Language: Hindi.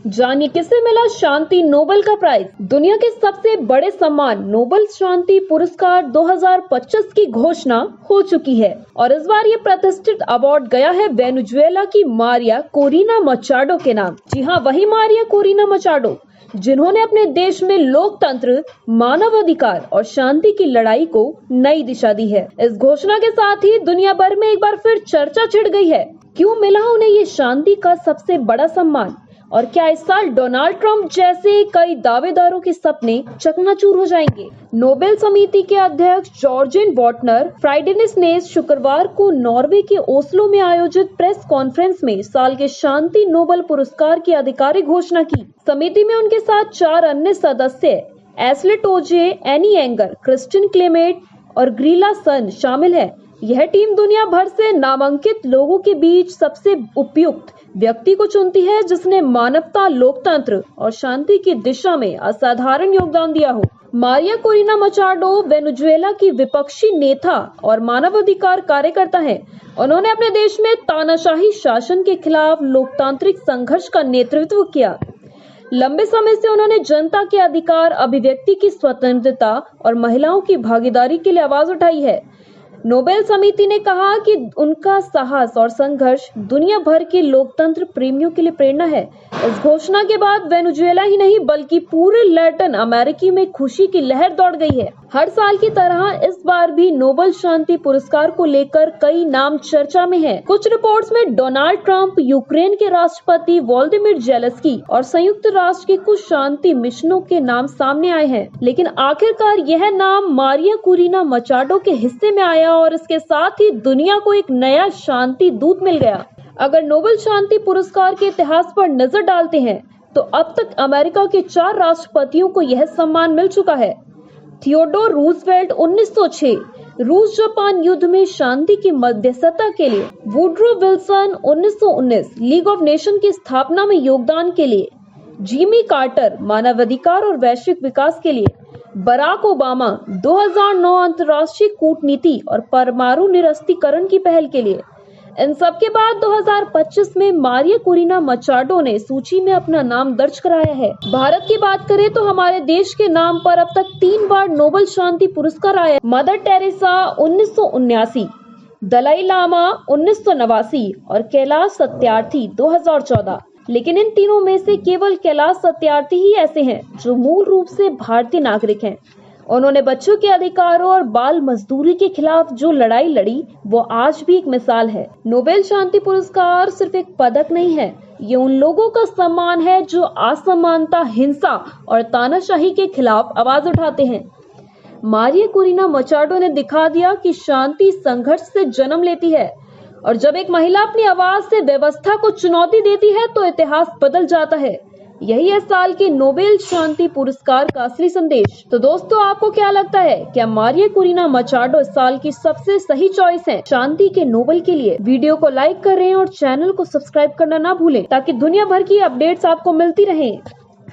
जानिए किसे मिला शांति नोबेल का प्राइज। दुनिया के सबसे बड़े सम्मान नोबेल शांति पुरस्कार 2025 की घोषणा हो चुकी है और इस बार ये प्रतिष्ठित अवार्ड गया है वेनेजुएला की मारिया कोरिना मचाडो के नाम। जी हाँ, वही मारिया कोरिना मचाडो जिन्होंने अपने देश में लोकतंत्र, मानवाधिकार और शांति की लड़ाई को नई दिशा दी है। इस घोषणा के साथ ही दुनिया भर में एक बार फिर चर्चा छिड़ गई है, क्यों मिला उन्हें ये शांति का सबसे बड़ा सम्मान और क्या इस साल डोनाल्ड ट्रंप जैसे कई दावेदारों के सपने चकनाचूर हो जाएंगे। नोबेल समिति के अध्यक्ष जॉर्जेन वॉटनर फ्राइडेनिस ने शुक्रवार को नॉर्वे के ओस्लो में आयोजित प्रेस कॉन्फ्रेंस में साल के शांति नोबेल पुरस्कार की आधिकारिक घोषणा की। समिति में उनके साथ 4 अन्य सदस्य Asle Toje, Anne Enger, Kristin Clemet और ग्रीला सन शामिल है। यह टीम दुनिया भर से नामांकित लोगों के बीच सबसे उपयुक्त व्यक्ति को चुनती है जिसने मानवता, लोकतंत्र और शांति की दिशा में असाधारण योगदान दिया हो। मारिया कोरिना मचाडो वेनेजुएला की विपक्षी नेता और मानवाधिकार कार्यकर्ता हैं। उन्होंने अपने देश में तानाशाही शासन के खिलाफ लोकतांत्रिक संघर्ष का नेतृत्व किया। लंबे समय से उन्होंने जनता के अधिकार, अभिव्यक्ति की स्वतंत्रता और महिलाओं की भागीदारी के लिए आवाज उठाई है। नोबेल समिति ने कहा कि उनका साहस और संघर्ष दुनिया भर के लोकतंत्र प्रेमियों के लिए प्रेरणा है। इस घोषणा के बाद वेनेजुएला ही नहीं बल्कि पूरे लैटिन अमेरिकी में खुशी की लहर दौड़ गई है। हर साल की तरह इस बार भी नोबेल शांति पुरस्कार को लेकर कई नाम चर्चा में हैं। कुछ रिपोर्ट्स में डोनाल्ड ट्रंप, यूक्रेन के राष्ट्रपति वोलोदिमीर ज़ेलेंस्की और संयुक्त राष्ट्र के कुछ शांति मिशनों के नाम सामने आए हैं, लेकिन आखिरकार यह नाम मारिया कोरिना मचाडो के हिस्से में आया और इसके साथ ही दुनिया को एक नया शांति दूत मिल गया। अगर नोबेल शांति पुरस्कार के इतिहास पर नजर डालते हैं तो अब तक अमेरिका के 4 राष्ट्रपतियों को यह सम्मान मिल चुका है। थियोडोर रूजवेल्ट 1906 रूस जापान युद्ध में शांति की मध्यस्थता के लिए, Woodrow Wilson 1919 league of nation की स्थापना में योगदान के लिए, जिमी कार्टर मानवाधिकार और वैश्विक विकास के लिए, बराक ओबामा 2009 अंतर्राष्ट्रीय कूटनीति और परमाणु निरस्त्रीकरण की पहल के लिए। इन सब के बाद 2025 में मारिया कोरिना मचाडो ने सूची में अपना नाम दर्ज कराया है। भारत की बात करें तो हमारे देश के नाम पर अब तक 3 बार नोबेल शांति पुरस्कार आया। मदर टेरेसा 1979, दलाई लामा 1989 और कैलाश सत्यार्थी 2014। लेकिन इन तीनों में से केवल कैलाश सत्यार्थी ही ऐसे हैं जो मूल रूप से भारतीय नागरिक हैं। उन्होंने बच्चों के अधिकारों और बाल मजदूरी के खिलाफ जो लड़ाई लड़ी वो आज भी एक मिसाल है। नोबेल शांति पुरस्कार सिर्फ एक पदक नहीं है, ये उन लोगों का सम्मान है जो असमानता, हिंसा और तानाशाही के खिलाफ आवाज उठाते हैं। मारिया कोरिना मचाडो ने दिखा दिया कि शांति संघर्ष से जन्म लेती है और जब एक महिला अपनी आवाज से व्यवस्था को चुनौती देती है तो इतिहास बदल जाता है। यही है साल के नोबेल शांति पुरस्कार का असली संदेश। तो दोस्तों, आपको क्या लगता है, क्या मारिया कोरिना मचाडो इस साल की सबसे सही चॉइस है शांति के नोबेल के लिए? वीडियो को लाइक करें और चैनल को सब्सक्राइब करना ना भूलें ताकि दुनिया भर की अपडेट्स आपको मिलती रहें।